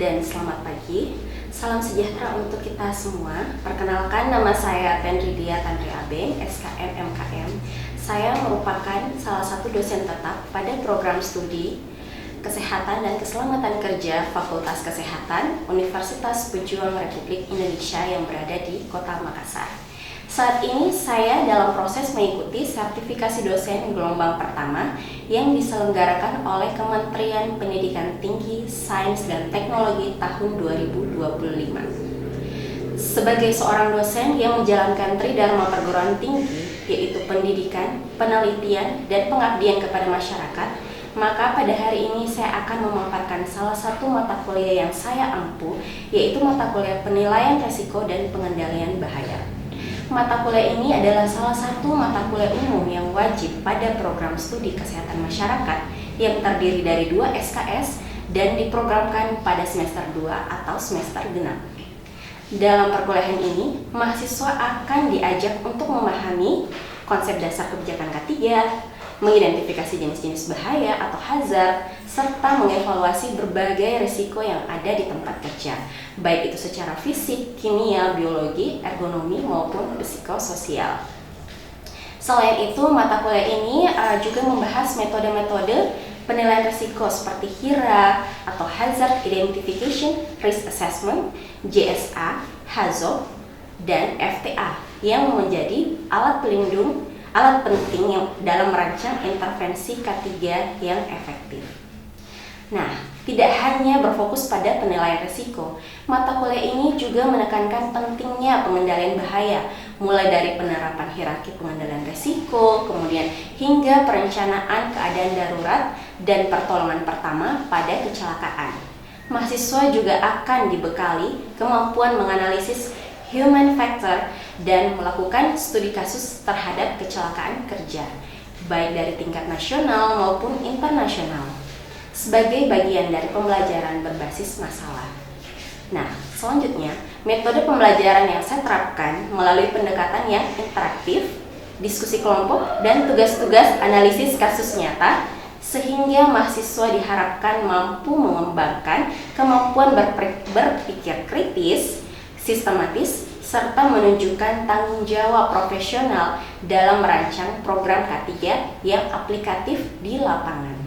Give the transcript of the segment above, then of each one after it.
dan selamat pagi. Salam sejahtera untuk kita semua. Perkenalkan, nama saya Tendridia Tandri Abeng, SKM MKM. Saya merupakan salah satu dosen tetap pada program studi Kesehatan dan Keselamatan Kerja Fakultas Kesehatan Universitas Pejuang Republik Indonesia yang berada di Kota Makassar. Saat ini saya dalam proses mengikuti sertifikasi dosen gelombang pertama yang diselenggarakan oleh Kementerian Pendidikan Tinggi, Sains dan Teknologi tahun 2025. Sebagai seorang dosen yang menjalankan tridharma perguruan tinggi, yaitu pendidikan, penelitian, dan pengabdian kepada masyarakat, maka pada hari ini saya akan memaparkan salah satu mata kuliah yang saya ampu, yaitu mata kuliah penilaian risiko dan pengendalian bahaya. Mata kuliah ini adalah salah satu mata kuliah umum yang wajib pada program studi kesehatan masyarakat yang terdiri dari 2 SKS dan diprogramkan pada semester 2 atau semester genap. Dalam perkuliahan ini, mahasiswa akan diajak untuk memahami konsep dasar kebijakan K3, mengidentifikasi jenis-jenis bahaya atau hazard, serta mengevaluasi berbagai risiko yang ada di tempat kerja, baik itu secara fisik, kimia, biologi, ergonomi, maupun psikososial. Selain itu, mata kuliah ini juga membahas metode-metode penilaian risiko seperti HIRA atau Hazard Identification Risk Assessment, JSA, HAZOP, dan FTA yang menjadi alat penting yang dalam merancang intervensi K3 yang efektif. Nah, tidak hanya berfokus pada penilaian risiko, mata kuliah ini juga menekankan pentingnya pengendalian bahaya, mulai dari penerapan hierarki pengendalian risiko, kemudian hingga perencanaan keadaan darurat dan pertolongan pertama pada kecelakaan. Mahasiswa juga akan dibekali kemampuan menganalisis human factor dan melakukan studi kasus terhadap kecelakaan kerja, baik dari tingkat nasional maupun internasional, sebagai bagian dari pembelajaran berbasis masalah. Nah, selanjutnya, metode pembelajaran yang saya terapkan melalui pendekatan yang interaktif, diskusi kelompok, dan tugas-tugas analisis kasus nyata, sehingga mahasiswa diharapkan mampu mengembangkan kemampuan berpikir kritis, sistematis, serta menunjukkan tanggung jawab profesional dalam merancang program K3 yang aplikatif di lapangan.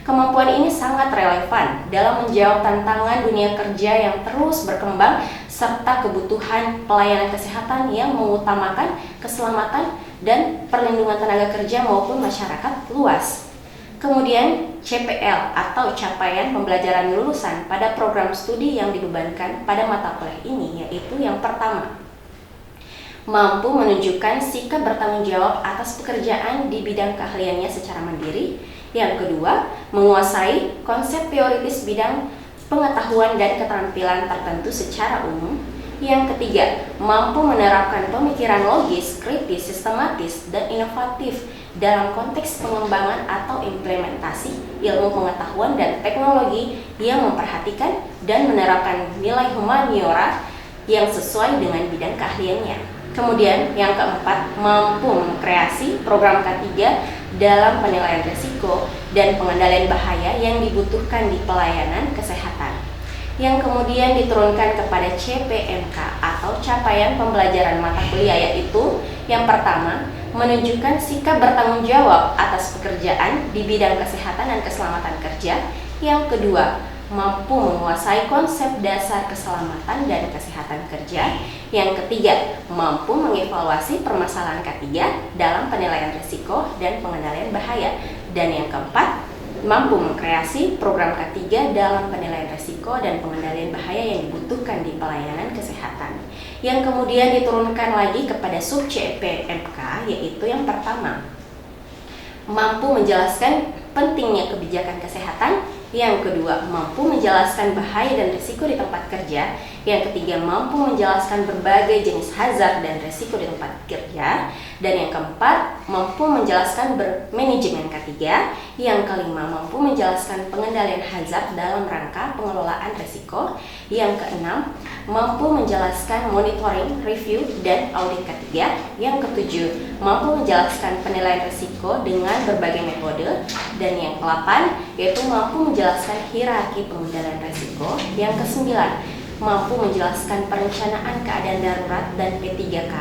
Kemampuan ini sangat relevan dalam menjawab tantangan dunia kerja yang terus berkembang serta kebutuhan pelayanan kesehatan yang mengutamakan keselamatan dan perlindungan tenaga kerja maupun masyarakat luas. Kemudian CPL atau capaian pembelajaran lulusan pada program studi yang dibebankan pada mata kuliah ini, yaitu yang pertama, mampu menunjukkan sikap bertanggung jawab atas pekerjaan di bidang keahliannya secara mandiri. Yang kedua, menguasai konsep teoritis bidang pengetahuan dan keterampilan tertentu secara umum. Yang ketiga, mampu menerapkan pemikiran logis, kritis, sistematis, dan inovatif dalam konteks pengembangan atau implementasi ilmu pengetahuan dan teknologi yang memperhatikan dan menerapkan nilai humaniora yang sesuai dengan bidang keahliannya. Kemudian yang keempat, mampu mengkreasi program K3 dalam penilaian risiko dan pengendalian bahaya yang dibutuhkan di pelayanan kesehatan, yang kemudian diturunkan kepada CPMK atau capaian pembelajaran mata kuliah, yaitu yang pertama, menunjukkan sikap bertanggung jawab atas pekerjaan di bidang kesehatan dan keselamatan kerja. Yang kedua, mampu menguasai konsep dasar keselamatan dan kesehatan kerja. Yang ketiga, mampu mengevaluasi permasalahan K3 dalam penilaian risiko dan pengendalian bahaya. Dan yang keempat, mampu mengkreasi program K3 dalam penilaian risiko dan pengendalian bahaya yang dibutuhkan di pelayanan kesehatan. Yang kemudian diturunkan lagi kepada sub CPMK, yaitu yang pertama, mampu menjelaskan pentingnya kebijakan kesehatan. Yang kedua, mampu menjelaskan bahaya dan risiko di tempat kerja. Yang ketiga, mampu menjelaskan berbagai jenis hazard dan risiko di tempat kerja. Dan yang keempat, mampu menjelaskan bermanajemen K3. Yang kelima, mampu menjelaskan pengendalian hazard dalam rangka pengelolaan risiko. Yang keenam, mampu menjelaskan monitoring, review, dan audit K3. Yang ketujuh, mampu menjelaskan penilaian risiko dengan berbagai metode. Dan yang kelapan, yaitu mampu menjelaskan hierarki pengendalian risiko. Yang kesembilan, mampu menjelaskan perencanaan keadaan darurat dan P3K.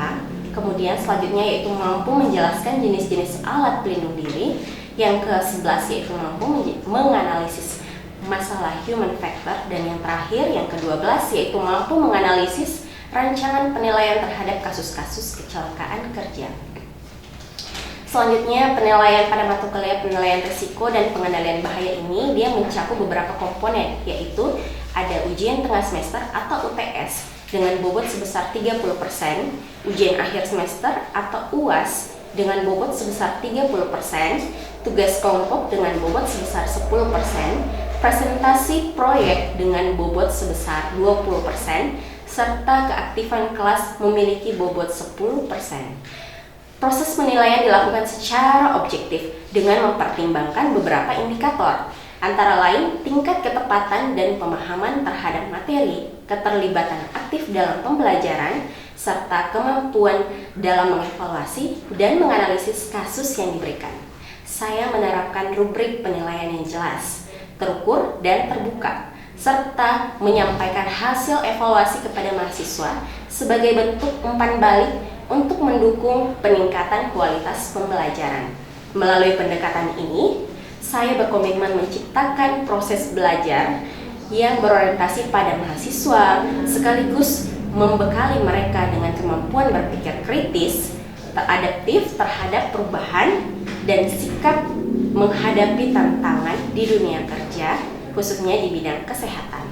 Kemudian selanjutnya yaitu mampu menjelaskan jenis-jenis alat pelindung diri. Yang ke-11 yaitu mampu menganalisis masalah human factor. Dan yang terakhir, yang ke-12 yaitu mampu menganalisis rancangan penilaian terhadap kasus-kasus kecelakaan kerja. Selanjutnya, penilaian pada mata kuliah penilaian risiko dan pengendalian bahaya ini dia mencakup beberapa komponen, yaitu ada ujian tengah semester atau UTS dengan bobot sebesar 30%, ujian akhir semester atau UAS dengan bobot sebesar 30%, tugas kelompok dengan bobot sebesar 10%, presentasi proyek dengan bobot sebesar 20%, serta keaktifan kelas memiliki bobot 10%. Proses penilaian dilakukan secara objektif dengan mempertimbangkan beberapa indikator, antara lain tingkat ketepatan dan pemahaman terhadap materi, keterlibatan aktif dalam pembelajaran, serta kemampuan dalam mengevaluasi dan menganalisis kasus yang diberikan. Saya menerapkan rubrik penilaian yang jelas, terukur, dan terbuka, serta menyampaikan hasil evaluasi kepada mahasiswa sebagai bentuk umpan balik untuk mendukung peningkatan kualitas pembelajaran. Melalui pendekatan ini, saya berkomitmen menciptakan proses belajar yang berorientasi pada mahasiswa, sekaligus membekali mereka dengan kemampuan berpikir kritis, teradaptif terhadap perubahan, dan sikap menghadapi tantangan di dunia kerja, khususnya di bidang kesehatan.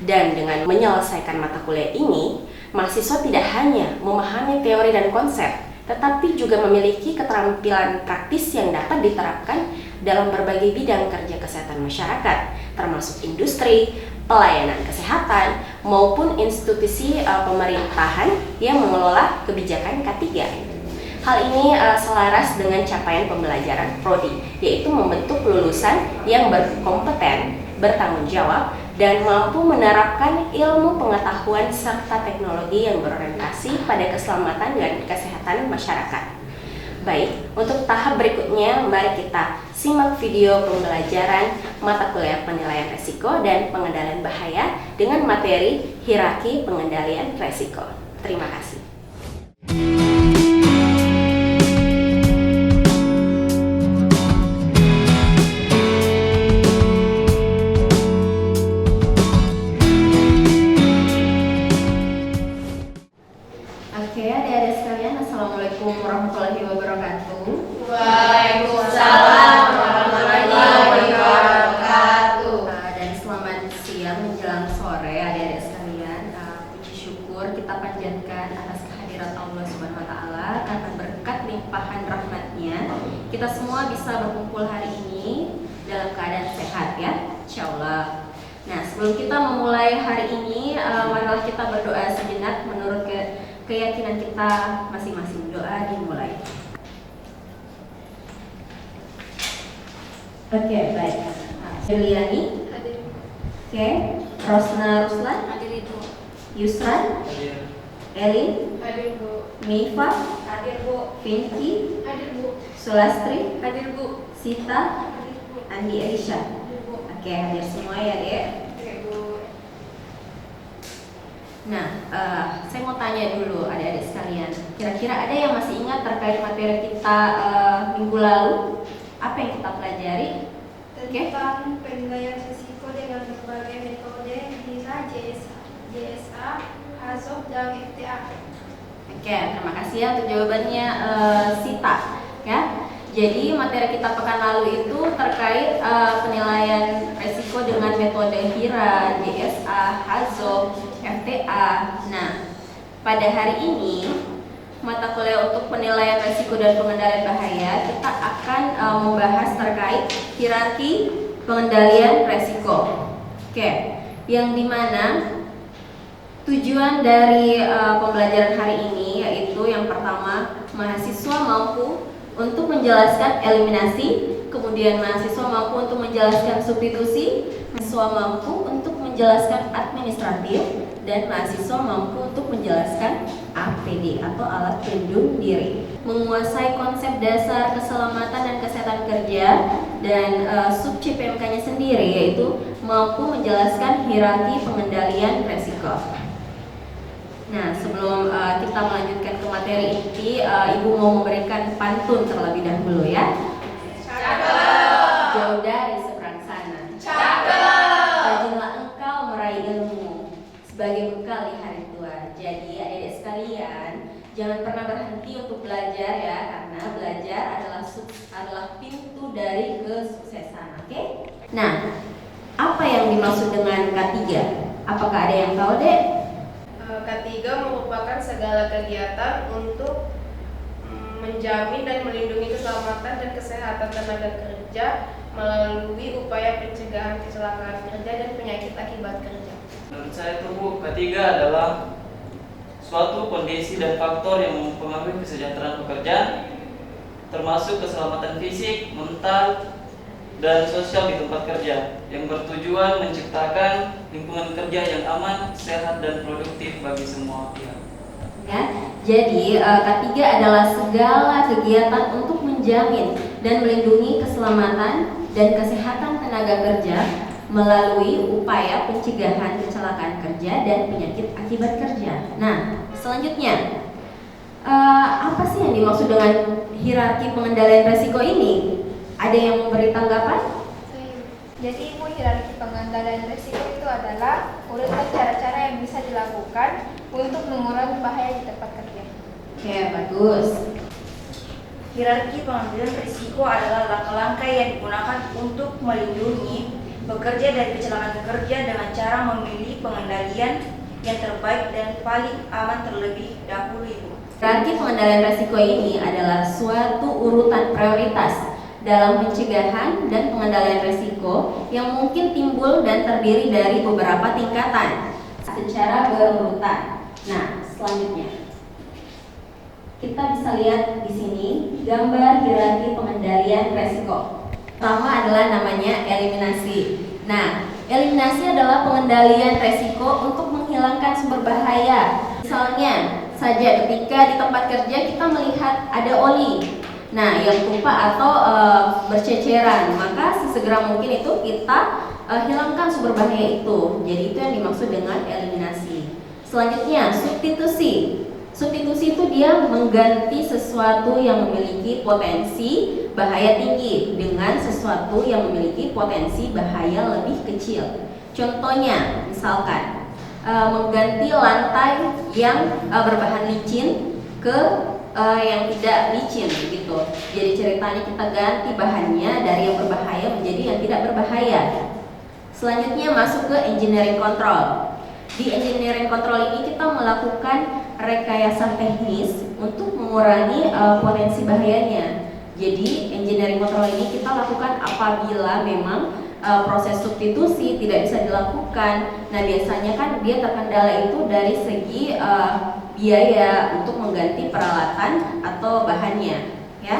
Dan dengan menyelesaikan mata kuliah ini, mahasiswa tidak hanya memahami teori dan konsep, tetapi juga memiliki keterampilan praktis yang dapat diterapkan dalam berbagai bidang kerja kesehatan masyarakat, termasuk industri, pelayanan kesehatan, maupun institusi pemerintahan yang mengelola kebijakan K3. Hal ini selaras dengan capaian pembelajaran Prodi, yaitu membentuk lulusan yang berkompeten, bertanggung jawab, dan mampu menerapkan ilmu pengetahuan serta teknologi yang berorientasi pada keselamatan dan kesehatan masyarakat. Baik, untuk tahap berikutnya mari kita simak video pembelajaran mata kuliah penilaian risiko dan pengendalian bahaya dengan materi hierarki pengendalian risiko. Terima kasih. Oke, adik-adik sekalian, Assalamualaikum warahmatullahi wabarakatuh. Waalaikumsalam warahmatullahi wabarakatuh. Dan selamat siang menjelang sore, adik-adik sekalian. Puji syukur kita panjatkan atas kehadirat Allah Subhanahu Wa Taala karena berkat limpahan rahmatnya kita semua bisa berkumpul hari ini dalam keadaan sehat ya, insyaallah. Nah, sebelum kita memulai hari ini, marilah kita berdoa sejenak menurut keyakinan kita masing-masing. Doa dimulai. Oke, baik. Juliani, Hadir. oke. Rosna Ruslan, Hadir Ibu. Yusran, Hadir. Elin, Hadir Bu. Mifa, Hadir Bu. Vinci, Hadir Bu. Sulastri, Hadir Bu. Sita, Hadir Bu. Andi Aisyah. Hadir Bu. Oke, hadir semua ya, Dek. Oke Bu. Nah, saya mau tanya dulu adik-adik sekalian. Kira-kira ada yang masih ingat terkait materi kita minggu lalu? Apa yang kita pelajari? Tentang penilaian risiko dengan berbagai metode HIRA, JSA, HAZOP, dan FTA. Oke, terima kasih ya untuk jawabannya Sita. Ya, jadi materi kita pekan lalu itu terkait penilaian risiko dengan metode HIRA, JSA, HAZOP, FTA. Nah, pada hari ini mata kuliah untuk penilaian risiko dan pengendalian bahaya kita akan membahas terkait hierarki pengendalian risiko. Oke, yang dimana tujuan dari pembelajaran hari ini yaitu yang pertama mahasiswa mampu untuk menjelaskan eliminasi, kemudian mahasiswa mampu untuk menjelaskan substitusi, mahasiswa mampu untuk menjelaskan administratif, dan mahasiswa mampu untuk menjelaskan APD atau alat pelindung diri. Menguasai konsep dasar keselamatan dan kesehatan kerja dan sub CPMK-nya sendiri, yaitu mampu menjelaskan hierarki pengendalian resiko. Nah, sebelum kita melanjutkan ke materi inti, Ibu mau memberikan pantun terlebih dahulu ya. Cakep. Jauh dari seberang sana. Cakep. Rajinlah engkau meraih ilmu sebagai bekal di hari tua. Jadi adik-adik sekalian, jangan pernah berhenti untuk belajar ya, karena belajar adalah pintu dari kesuksesan. Oke? Nah, apa yang dimaksud dengan K3? Apakah ada yang tahu, Dek? K3 merupakan segala kegiatan untuk menjamin dan melindungi keselamatan dan kesehatan tenaga kerja melalui upaya pencegahan kecelakaan kerja dan penyakit akibat kerja. Menurut saya itu Bu, ketiga adalah suatu kondisi dan faktor yang mempengaruhi kesejahteraan pekerja, termasuk keselamatan fisik, mental, dan sosial di tempat kerja, yang bertujuan menciptakan lingkungan kerja yang aman, sehat, dan produktif bagi semua pihak. Ya, jadi K3 adalah segala kegiatan untuk menjamin dan melindungi keselamatan dan kesehatan tenaga kerja melalui upaya pencegahan kecelakaan kerja dan penyakit akibat kerja. Nah, selanjutnya apa sih yang dimaksud dengan hierarki pengendalian resiko ini? Ada yang memberi tanggapan? Jadi hierarki pengendalian risiko itu adalah urutan cara-cara yang bisa dilakukan untuk mengurangi bahaya di tempat kerja. Oke, bagus. Hierarki pengambilan risiko adalah langkah-langkah yang digunakan untuk melindungi pekerja dari kecelakaan kerja dengan cara memilih pengendalian yang terbaik dan paling aman terlebih dahulu, Ibu. Hierarki pengendalian risiko ini adalah suatu urutan prioritas dalam pencegahan dan pengendalian risiko yang mungkin timbul dan terdiri dari beberapa tingkatan secara berurutan. Nah, selanjutnya kita bisa lihat di sini gambar hierarki pengendalian risiko. Pertama adalah namanya eliminasi. Nah, eliminasi adalah pengendalian risiko untuk menghilangkan sumber bahaya. Misalnya saja ketika di tempat kerja kita melihat ada oli, nah yang tumpah atau berceceran, maka sesegera mungkin itu kita hilangkan sumber bahaya itu. Jadi itu yang dimaksud dengan eliminasi. Selanjutnya substitusi. Substitusi itu dia mengganti sesuatu yang memiliki potensi bahaya tinggi dengan sesuatu yang memiliki potensi bahaya lebih kecil. Contohnya misalkan mengganti lantai yang berbahan licin ke yang tidak licin gitu. Jadi ceritanya kita ganti bahannya dari yang berbahaya menjadi yang tidak berbahaya. Selanjutnya masuk ke engineering control. Di engineering control ini kita melakukan rekayasa teknis untuk mengurangi potensi bahayanya. Jadi engineering control ini kita lakukan apabila memang proses substitusi tidak bisa dilakukan. Nah, biasanya kan dia terkendala itu dari segi biaya untuk mengganti peralatan atau bahannya, ya.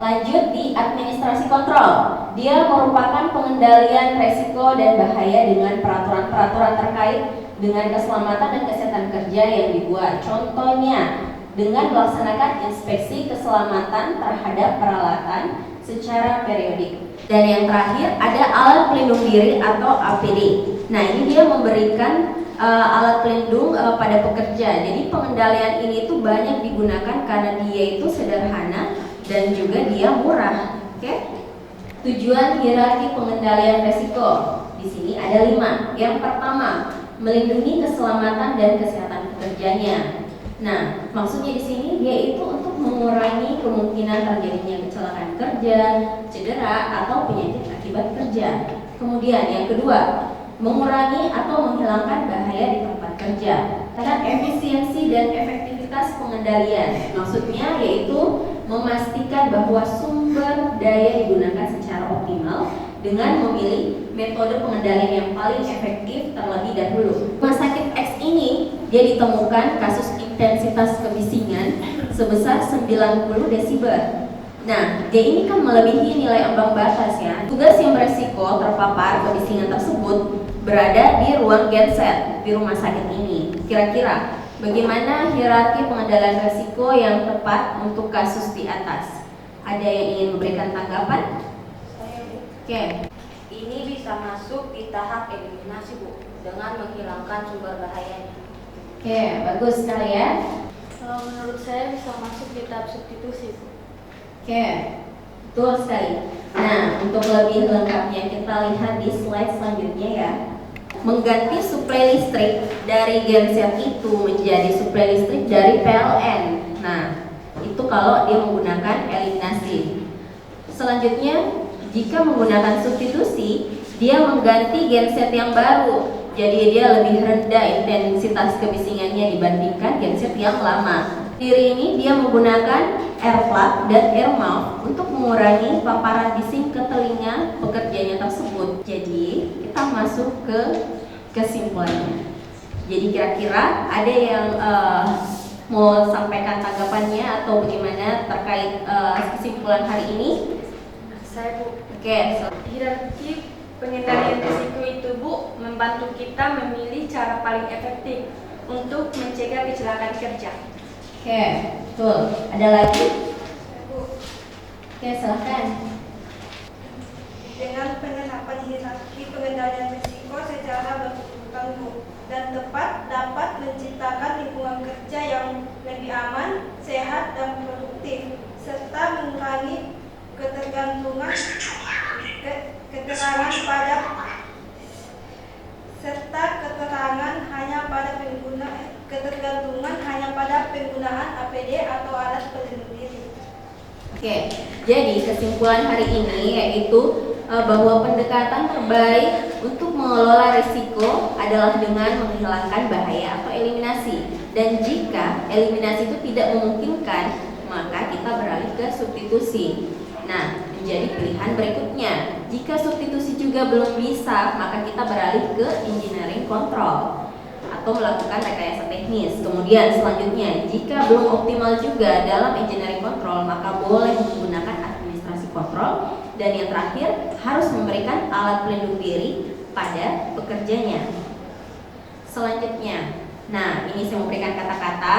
Lanjut di administrasi kontrol. Dia merupakan pengendalian resiko dan bahaya dengan peraturan-peraturan terkait dengan keselamatan dan kesehatan kerja yang dibuat. Contohnya dengan melaksanakan inspeksi keselamatan terhadap peralatan secara periodik. Dan yang terakhir ada alat pelindung diri atau APD. Nah, ini dia memberikan alat pelindung pada pekerja. Jadi pengendalian ini tuh banyak digunakan karena dia itu sederhana dan juga dia murah. Oke? Tujuan hierarki pengendalian resiko di sini ada 5. Yang pertama, melindungi keselamatan dan kesehatan pekerjanya. Nah, maksudnya di sini yaitu untuk mengurangi kemungkinan terjadinya kecelakaan kerja, cedera atau penyakit akibat kerja. Kemudian yang kedua, mengurangi atau menghilangkan bahaya di tempat kerja. Karena efisiensi dan efektivitas pengendalian, maksudnya yaitu memastikan bahwa sumber daya digunakan secara optimal dengan memilih metode pengendalian yang paling efektif terlebih dahulu. Rumah sakit X ini dia ditemukan kasus intensitas kebisingan sebesar 90 desibel. Nah, G ini kan melebihi nilai ambang batas ya. Tugas yang beresiko terpapar kebisingan tersebut berada di ruang genset di rumah sakit ini. Kira-kira bagaimana hierarki pengendalian resiko yang tepat untuk kasus di atas? Ada yang ingin memberikan tanggapan? Oke. Ini bisa masuk di tahap eliminasi, Bu, dengan menghilangkan sumber bahayanya. Oke, bagus sekali ya. Kalau menurut saya bisa masuk di tahap substitusi, Bu. Oke, betul sekali. Nah, untuk lebih lengkapnya kita lihat di slide selanjutnya ya. Mengganti suplai listrik dari genset itu menjadi suplai listrik dari PLN. Nah, itu kalau dia menggunakan eliminasi. Selanjutnya, jika menggunakan substitusi, dia mengganti genset yang baru. Jadi dia lebih rendah intensitas kebisingannya dibandingkan genset yang lama. Diri ini dia menggunakan air plug dan air mouth untuk mengurangi paparan bising ke telinga pekerjanya tersebut. Jadi kita masuk ke kesimpulannya. Jadi kira-kira ada yang mau sampaikan tanggapannya atau bagaimana terkait kesimpulan hari ini? Saya, Bu. Oke, Hierarki pengendalian risiko itu, Bu, membantu kita memilih cara paling efektif untuk mencegah kecelakaan kerja. Oke, betul. Ada lagi? Oke, silahkan. Dengan penerapan hierarki pengendalian risiko secara berurutan dan tepat dapat menciptakan lingkungan kerja yang lebih aman, sehat, dan produktif, serta mengurangi keterangan ketergantungan hanya pada penggunaan APD atau alat pelindung diri. Oke, jadi kesimpulan hari ini yaitu bahwa pendekatan terbaik untuk mengelola risiko adalah dengan menghilangkan bahaya atau eliminasi. Dan jika eliminasi itu tidak memungkinkan, maka kita beralih ke substitusi. Nah, menjadi pilihan berikutnya. Jika substitusi juga belum bisa, maka kita beralih ke engineering control atau melakukan rekayasa teknis. Kemudian selanjutnya, jika belum optimal juga dalam engineering control, maka boleh menggunakan administrasi kontrol. Dan yang terakhir, harus memberikan alat pelindung diri pada pekerjanya. Selanjutnya, nah ini saya memberikan kata-kata.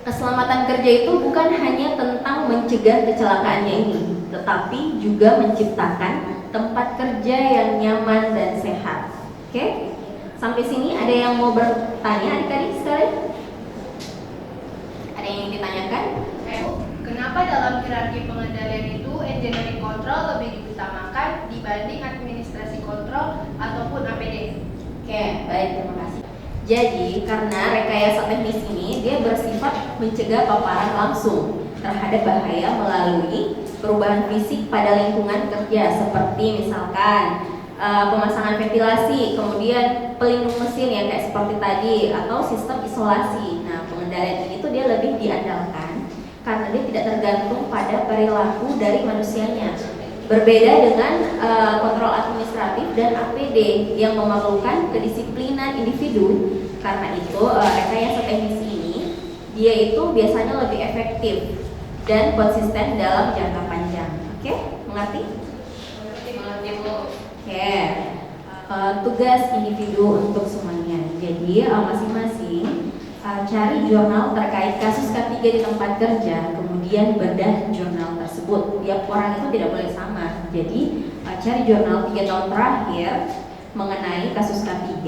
Keselamatan kerja itu bukan hanya tentang mencegah kecelakaannya ini, tetapi juga menciptakan tempat kerja yang nyaman dan sehat. Oke? Sampai sini ada yang mau bertanya adik-adik sekalian? Ada yang ingin ditanyakan? Kenapa dalam hierarki pengendalian itu engineering control lebih diutamakan dibanding administrasi kontrol ataupun APD? Oke, baik, terima kasih. Jadi, karena rekayasa teknis ini dia bersifat mencegah paparan langsung terhadap bahaya melalui perubahan fisik pada lingkungan kerja, seperti misalkan pemasangan ventilasi, kemudian pelindung mesin yang kayak seperti tadi, atau sistem isolasi. Nah, pengendalian ini tuh dia lebih diandalkan karena dia tidak tergantung pada perilaku dari manusianya. Berbeda dengan kontrol administratif dan APD yang memerlukan kedisiplinan individu. Karena itu rekayasa teknis ini dia itu biasanya lebih efektif dan konsisten dalam jangka panjang. Oke, mengerti? Mengerti, Bu. Oke, tugas individu untuk semuanya. Jadi masing-masing cari jurnal terkait kasus K3 di tempat kerja, kemudian bedah jurnal tersebut. Tiap orang itu tidak boleh sama. Jadi cari jurnal 3 tahun terakhir mengenai kasus K3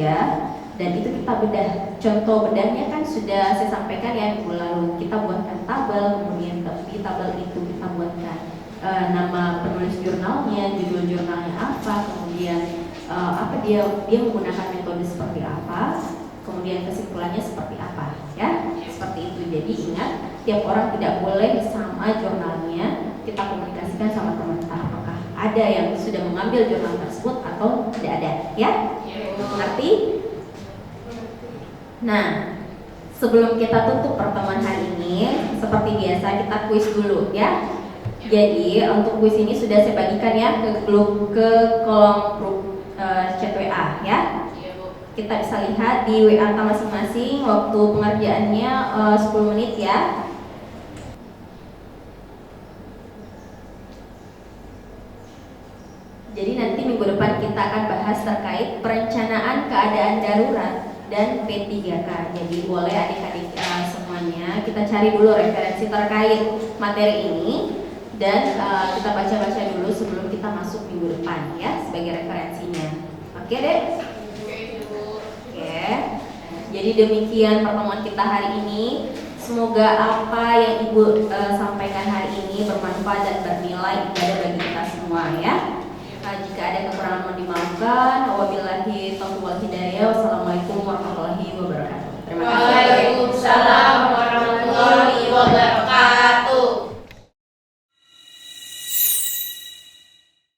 dan itu kita bedah. Contoh bedahnya kan sudah saya sampaikan ya minggu lalu. Kita buatkan tabel, kemudian di tabel itu kita buatkan nama penulis jurnalnya, judul jurnalnya apa, kemudian apa dia menggunakan metode seperti apa, kemudian kesimpulannya seperti apa, ya, seperti itu. Jadi ingat, tiap orang tidak boleh sama jurnalnya. Kita komunikasikan sama teman kita apakah ada yang sudah mengambil jurnal tersebut atau tidak ada, ya? Mengerti? Nah, sebelum kita tutup pertemuan hari ini, seperti biasa kita kuis dulu, ya. Jadi untuk kuis ini sudah saya bagikan ya ke kolom grup chat WA, ya. Kita bisa lihat di WA masing-masing waktu pengerjaannya 10 menit ya. Jadi nanti minggu depan kita akan bahas terkait perencanaan keadaan darurat dan P3K. Jadi boleh adik-adik semuanya kita cari dulu referensi terkait materi ini dan kita baca-baca dulu sebelum kita masuk minggu depan ya sebagai referensinya. Oke deh? Oke. Jadi demikian pertemuan kita hari ini. Semoga apa yang Ibu sampaikan hari ini bermanfaat dan bernilai ibadah bagi kita semua ya. Jika ada kekurangan mohon dimaafkan. Wabillahi taufiq wal hidayah. Wassalamualaikum